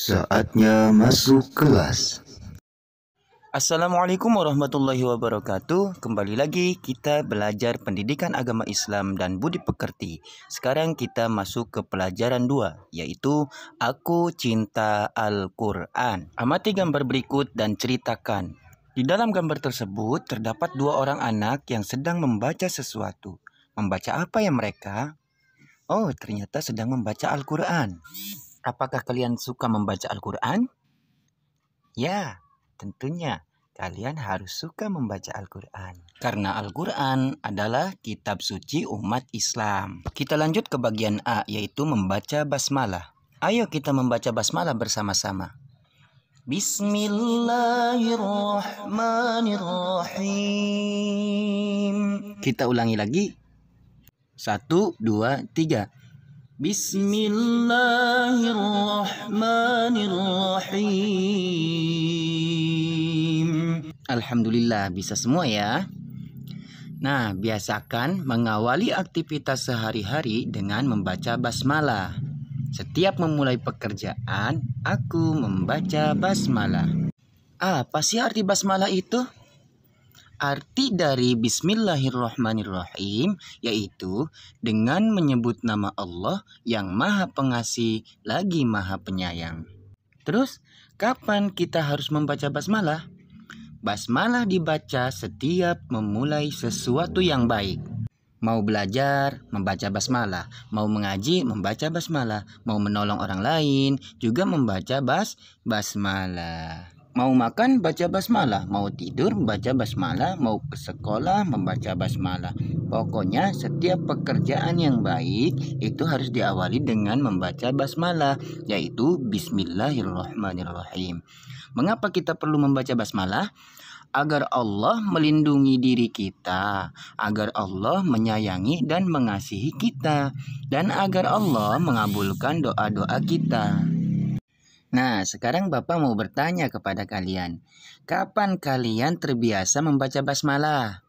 Saatnya masuk kelas. Assalamualaikum warahmatullahi wabarakatuh. Kembali lagi kita belajar pendidikan agama Islam dan budi pekerti. Sekarang kita masuk ke pelajaran 2, yaitu Aku Cinta Al-Quran. Amati gambar berikut dan ceritakan. Di dalam gambar tersebut terdapat 2 orang anak yang sedang membaca sesuatu. Membaca apa ya mereka? Oh, ternyata sedang membaca Al-Quran. Apakah kalian suka membaca Al-Quran? Ya, tentunya kalian harus suka membaca Al-Quran. Karena Al-Quran adalah kitab suci umat Islam. Kita lanjut ke bagian A, yaitu membaca basmalah. Ayo kita membaca basmalah bersama-sama. Bismillahirrahmanirrahim. Kita ulangi lagi. 1, 2, 3. Bismillahirrahmanirrahim. Alhamdulillah bisa semua ya. Nah, biasakan mengawali aktivitas sehari-hari dengan membaca basmalah. Setiap memulai pekerjaan, aku membaca basmalah. Apa sih arti basmalah itu? Arti dari Bismillahirrahmanirrahim yaitu dengan menyebut nama Allah yang Maha Pengasih lagi Maha Penyayang. Terus, kapan kita harus membaca basmalah? Basmalah dibaca setiap memulai sesuatu yang baik. Mau belajar, membaca basmalah. Mau mengaji, membaca basmalah. Mau menolong orang lain, juga membaca basmalah. Mau makan, baca basmalah. Mau tidur, baca basmalah. Mau ke sekolah, membaca basmalah. Pokoknya setiap pekerjaan yang baik itu harus diawali dengan membaca basmalah, yaitu Bismillahirrahmanirrahim. Mengapa kita perlu membaca basmalah? Agar Allah melindungi diri kita, agar Allah menyayangi dan mengasihi kita, dan agar Allah mengabulkan doa-doa kita. Nah, sekarang Bapak mau bertanya kepada kalian, kapan kalian terbiasa membaca basmalah?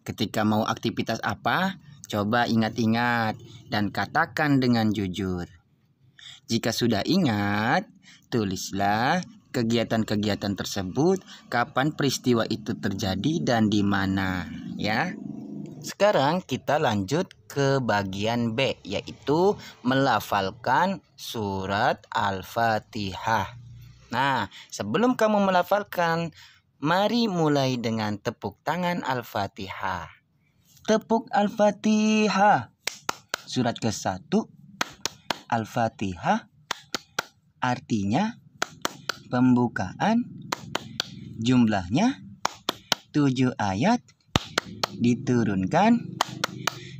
Ketika mau aktivitas apa? Coba ingat-ingat dan katakan dengan jujur. Jika sudah ingat, tulislah kegiatan-kegiatan tersebut, kapan peristiwa itu terjadi dan di mana, ya. Sekarang kita lanjut ke bagian B, yaitu melafalkan surat Al-Fatihah. Nah, sebelum kamu melafalkan, mari mulai dengan tepuk tangan Al-Fatihah. Tepuk Al-Fatihah. Surat ke-1 Al-Fatihah artinya pembukaan, jumlahnya 7 ayat, diturunkan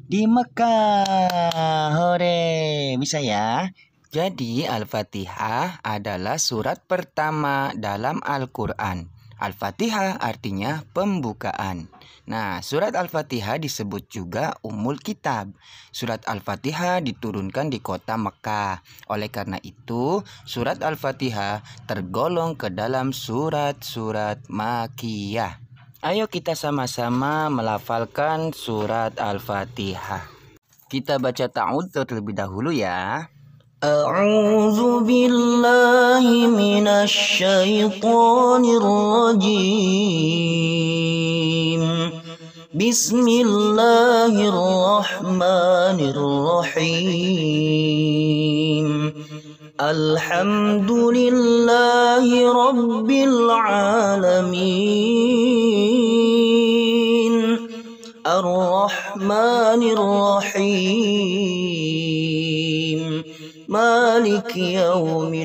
di Mekah. Hore, bisa ya? Jadi Al-Fatihah adalah surat pertama dalam Al-Quran. Al-Fatihah artinya pembukaan. Nah, surat Al-Fatihah disebut juga Ummul Kitab. Surat Al-Fatihah diturunkan di kota Mekah. Oleh karena itu, surat Al-Fatihah tergolong ke dalam surat-surat Makkiyah. Ayo kita sama-sama melafalkan surat Al-Fatihah. Kita baca ta'awudz terlebih dahulu ya. A'udzu billahi minasy syaithanir rajim. Bismillahirrahmanirrahim. Alhamdulillahi rabbil alamin. Ar-Rahmanir Rahim. Maliki yaumiddin.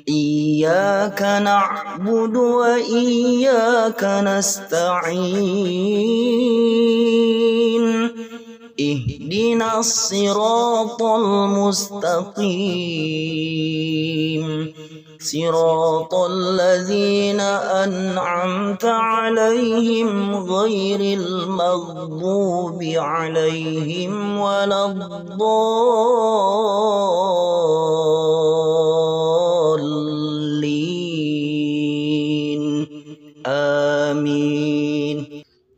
Iyyaka na'budu wa iyyaka nasta'in. Ihdinas siratal mustaqim. Siratal ladzina an'amta 'alaihim ghairil maghdubi 'alaihim waladdallin. Amin.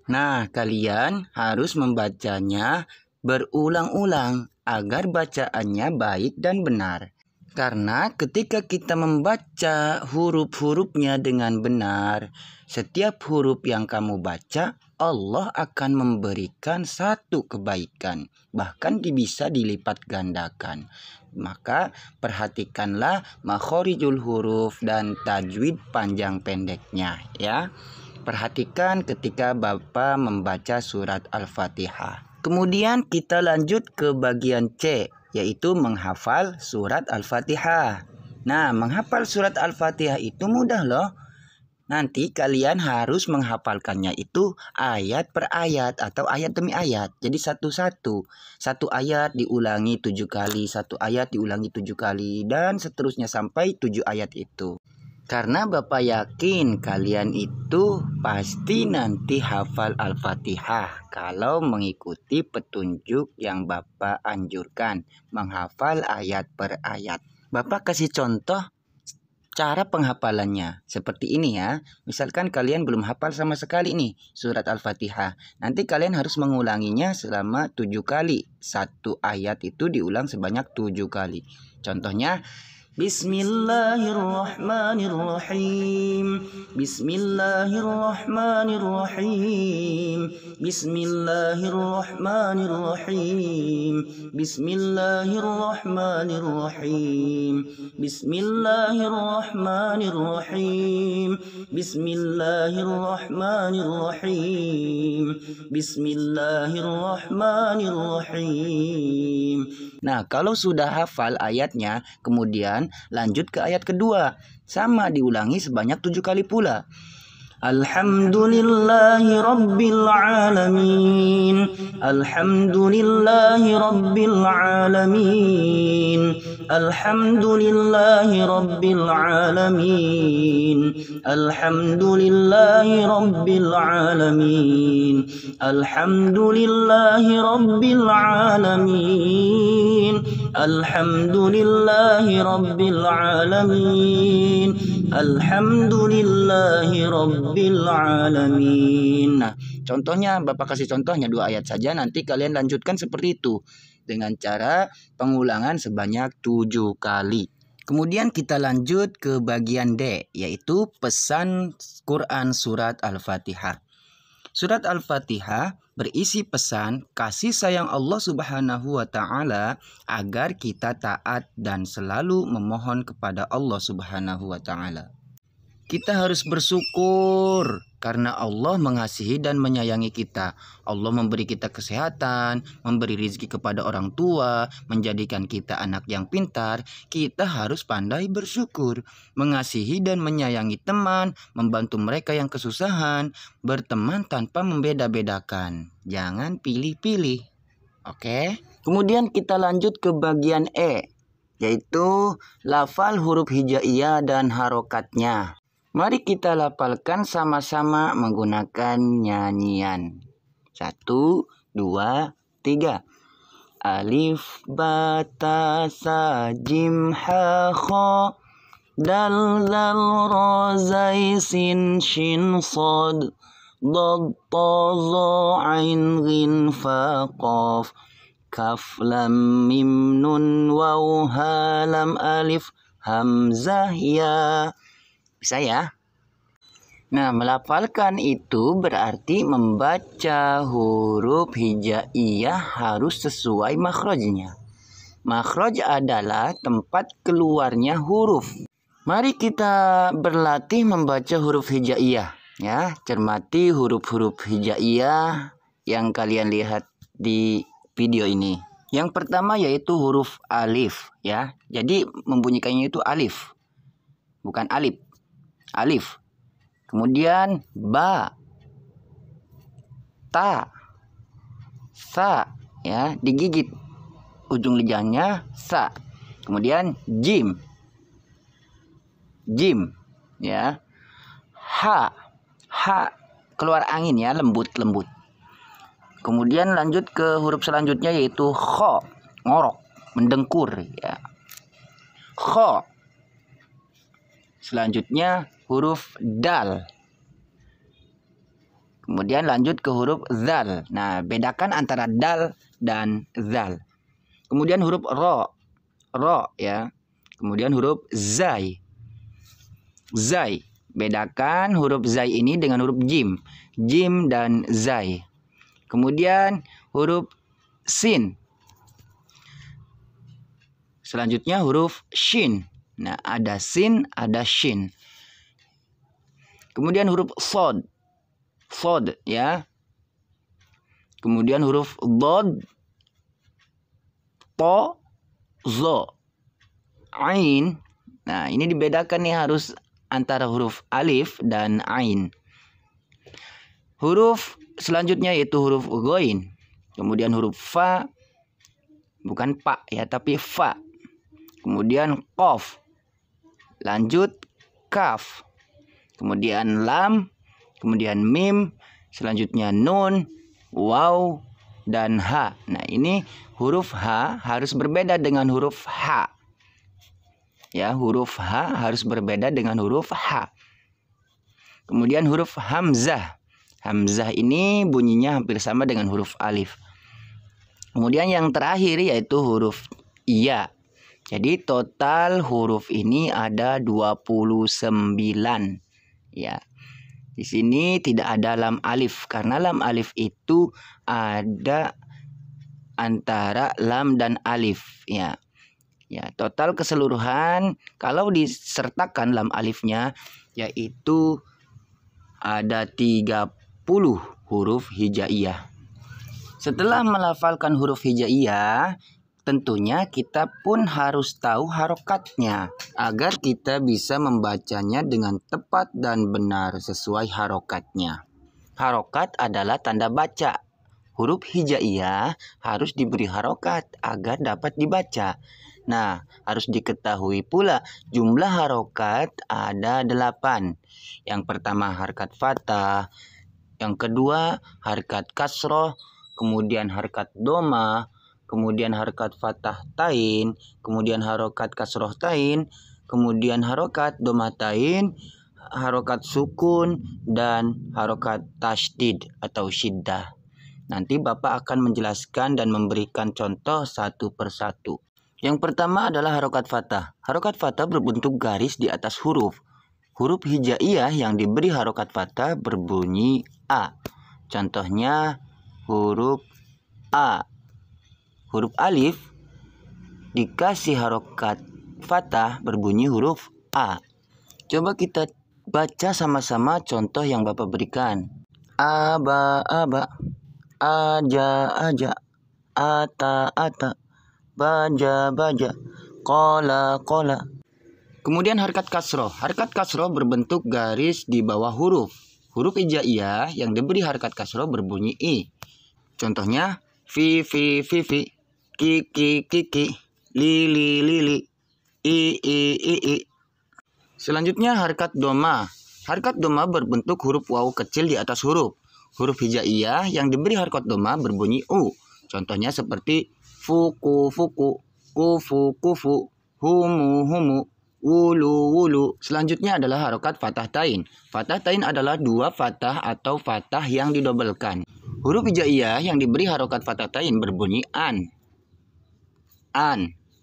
Nah, kalian harus membacanya berulang-ulang agar bacaannya baik dan benar. Karena ketika kita membaca huruf-hurufnya dengan benar, setiap huruf yang kamu baca, Allah akan memberikan satu kebaikan, bahkan bisa dilipat gandakan. Maka perhatikanlah makhorijul huruf dan tajwid panjang pendeknya ya. Perhatikan ketika Bapak membaca surat Al-Fatihah. Kemudian kita lanjut ke bagian C, yaitu menghafal surat Al-Fatihah. Nah, menghafal surat Al-Fatihah itu mudah loh. Nanti kalian harus menghafalkannya itu ayat per ayat atau ayat demi ayat. Jadi satu-satu. Satu ayat diulangi 7 kali, satu ayat diulangi 7 kali, dan seterusnya sampai 7 ayat itu. Karena Bapak yakin kalian itu pasti nanti hafal Al-Fatihah kalau mengikuti petunjuk yang Bapak anjurkan, menghafal ayat per ayat. Bapak kasih contoh cara penghafalannya seperti ini ya. Misalkan kalian belum hafal sama sekali nih surat Al-Fatihah. Nanti kalian harus mengulanginya selama 7 kali. Satu ayat itu diulang sebanyak 7 kali. Contohnya, Bismillahirrahmanirrahim. Bismillahirrahmanirrahim. Bismillahirrahmanirrahim. Bismillahirrahmanirrahim. Bismillahirrahmanirrahim. Bismillahirrahmanirrahim. Bismillahirrahmanirrahim. Nah, kalau sudah hafal ayatnya, kemudian lanjut ke ayat kedua. Sama diulangi sebanyak 7 kali pula. Alhamdulillahi Rabbil Alamin. Alhamdulillahi Rabbil Alamin. Alhamdulillahi Rabbil Alamin. Alhamdulillahi Rabbil Alamin. Alhamdulillahi Rabbil Alamin. Alhamdulillahi Rabbil Alamin. Alhamdulillahi Rabbil Alamin. Nah, contohnya Bapak kasih contohnya 2 ayat saja, nanti kalian lanjutkan seperti itu dengan cara pengulangan sebanyak 7 kali. Kemudian kita lanjut ke bagian D, yaitu pesan Quran surat Al-Fatihah. Surat Al-Fatihah berisi pesan kasih sayang Allah Subhanahu wa Ta'ala agar kita taat dan selalu memohon kepada Allah Subhanahu wa Ta'ala. Kita harus bersyukur karena Allah mengasihi dan menyayangi kita. Allah memberi kita kesehatan, memberi rezeki kepada orang tua, menjadikan kita anak yang pintar. Kita harus pandai bersyukur, mengasihi dan menyayangi teman, membantu mereka yang kesusahan, berteman tanpa membeda-bedakan. Jangan pilih-pilih. Oke? Kemudian kita lanjut ke bagian E, yaitu lafal huruf hijaiyah dan harokatnya. Mari kita lafalkan sama-sama menggunakan nyanyian. 1, 2, 3. Alif, ba, ta, sa, jim, ha, kha, dal, zal, ra, zai, sin, shin, sad, dad, ta, za, ain, ghin, fa, qaf, kaf, lam, mim, nun, waw, ha, lam, alif, hamzah, ya. Bisa ya? Nah, melafalkan itu berarti membaca huruf hijaiyah harus sesuai makhrajnya. Makhraj adalah tempat keluarnya huruf. Mari kita berlatih membaca huruf hijaiyah. Ya, cermati huruf-huruf hijaiyah yang kalian lihat di video ini. Yang pertama yaitu huruf alif, ya. Jadi membunyikannya itu alif, bukan alif. Alif. Kemudian ba, ta, sa, ya, digigit ujung lidahnya sa. Kemudian jim, jim, ya. Ha, ha, keluar angin ya, lembut-lembut. Kemudian lanjut ke huruf selanjutnya yaitu kho, ngorok, mendengkur, ya. Kho. Selanjutnya huruf dal. Kemudian lanjut ke huruf zal. Nah, bedakan antara dal dan zal. Kemudian huruf ro ya. Kemudian huruf zai. Bedakan huruf zai ini dengan huruf jim. Jim dan zai. Kemudian huruf sin. Selanjutnya huruf shin. Nah, ada sin, ada shin. Kemudian huruf sod ya. Kemudian huruf dod, to, zo, ain. Nah, ini dibedakan nih harus antara huruf alif dan ain. Huruf selanjutnya yaitu huruf ghain. Kemudian huruf fa, bukan pa ya, tapi fa. Kemudian qaf. Lanjut kaf. Kemudian lam, kemudian mim, selanjutnya nun, waw, dan ha. Nah, ini huruf H harus berbeda dengan huruf H. Ya, huruf H harus berbeda dengan huruf H. Kemudian huruf hamzah. Hamzah ini bunyinya hampir sama dengan huruf alif. Kemudian yang terakhir yaitu huruf ya. Jadi total huruf ini ada 29. Ya. Di sini tidak ada lam alif karena lam alif itu ada antara lam dan alif ya. Ya, total keseluruhan kalau disertakan lam alifnya yaitu ada 30 huruf hijaiyah. Setelah melafalkan huruf hijaiyah, tentunya kita pun harus tahu harokatnya agar kita bisa membacanya dengan tepat dan benar sesuai harokatnya. Harokat adalah tanda baca. Huruf hijaiyah harus diberi harokat agar dapat dibaca. Nah, harus diketahui pula jumlah harokat ada 8. Yang pertama harkat fathah, yang kedua harkat kasroh, kemudian harkat doma, kemudian harokat fathah tain, kemudian harokat kasroh tain, kemudian harokat doma tain, harokat sukun, dan harokat tasydid atau syiddah. Nanti Bapak akan menjelaskan dan memberikan contoh satu persatu. Yang pertama adalah harokat fathah. Harokat fathah berbentuk garis di atas huruf. Huruf hijaiyah yang diberi harokat fathah berbunyi A. Contohnya huruf A. Huruf alif dikasih harokat fathah berbunyi huruf A. Coba kita baca sama-sama contoh yang Bapak berikan. Aba, aja, ata, baja, kola. Kemudian harkat kasroh. Harkat kasroh berbentuk garis di bawah huruf. Huruf hijaiyah yang diberi harkat kasroh berbunyi I. Contohnya fi, kiki, lili, i. Selanjutnya harkat doma. Harkat doma berbentuk huruf waw kecil di atas huruf. Huruf hijaiyah yang diberi harkat doma berbunyi U. Contohnya seperti fuku, kufu, humu, wulu. Selanjutnya adalah harokat fathah tain. Fathah tain adalah 2 fathah atau fathah yang didobelkan. Huruf hijaiyah yang diberi harokat fathah tain berbunyi an,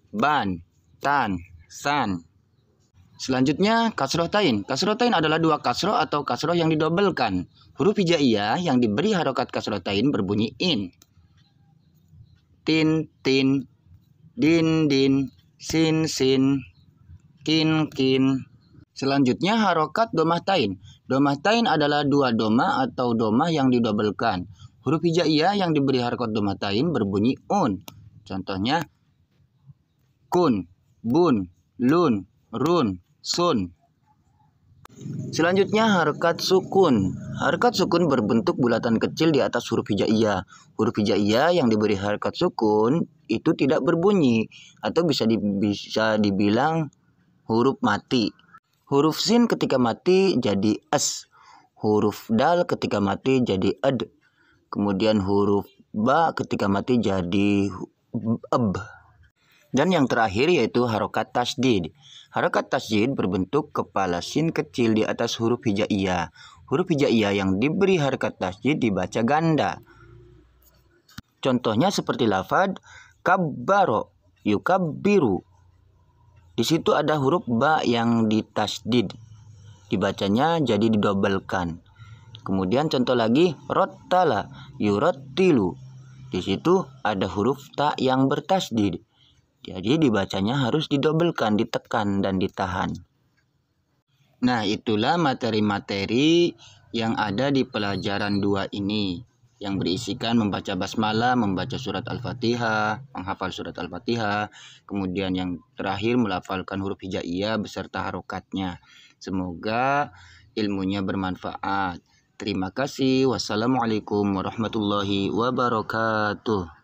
ban, tan, san. Selanjutnya kasroh tain. Kasroh tain adalah 2 kasroh atau kasroh yang didobelkan. Huruf hijaiyah yang diberi harokat kasroh tain berbunyi in, tin, din, sin, kin. Selanjutnya harokat domah tain. Domah tain adalah 2 domah atau domah yang didobelkan. Huruf hijaiyah yang diberi harokat domah tain berbunyi un. Contohnya kun, bun, lun, run, sun. Selanjutnya harokat sukun. Harokat sukun berbentuk bulatan kecil di atas huruf hijaiyah. Huruf hijaiyah yang diberi harokat sukun itu tidak berbunyi atau bisa dibilang huruf mati. Huruf sin ketika mati jadi es. Huruf dal ketika mati jadi ed. Kemudian huruf ba ketika mati jadi eb. Dan yang terakhir yaitu harokat tasydid. Harokat tasydid berbentuk kepala sin kecil di atas huruf hijaiyah. Huruf hijaiyah yang diberi harokat tasydid dibaca ganda. Contohnya seperti lafaz kabbaro, yukabbiru. Di situ ada huruf ba yang ditasdid, dibacanya jadi didobelkan. Kemudian contoh lagi, rottala, yurattilu. Di situ ada huruf ta yang bertasdid, jadi dibacanya harus didobelkan, ditekan dan ditahan. Nah, itulah materi-materi yang ada di pelajaran 2 ini, yang berisikan membaca basmalah, membaca surat Al-Fatihah, menghafal surat Al-Fatihah, kemudian yang terakhir melafalkan huruf hijaiyah beserta harokatnya. Semoga ilmunya bermanfaat. Terima kasih. Wassalamualaikum warahmatullahi wabarakatuh.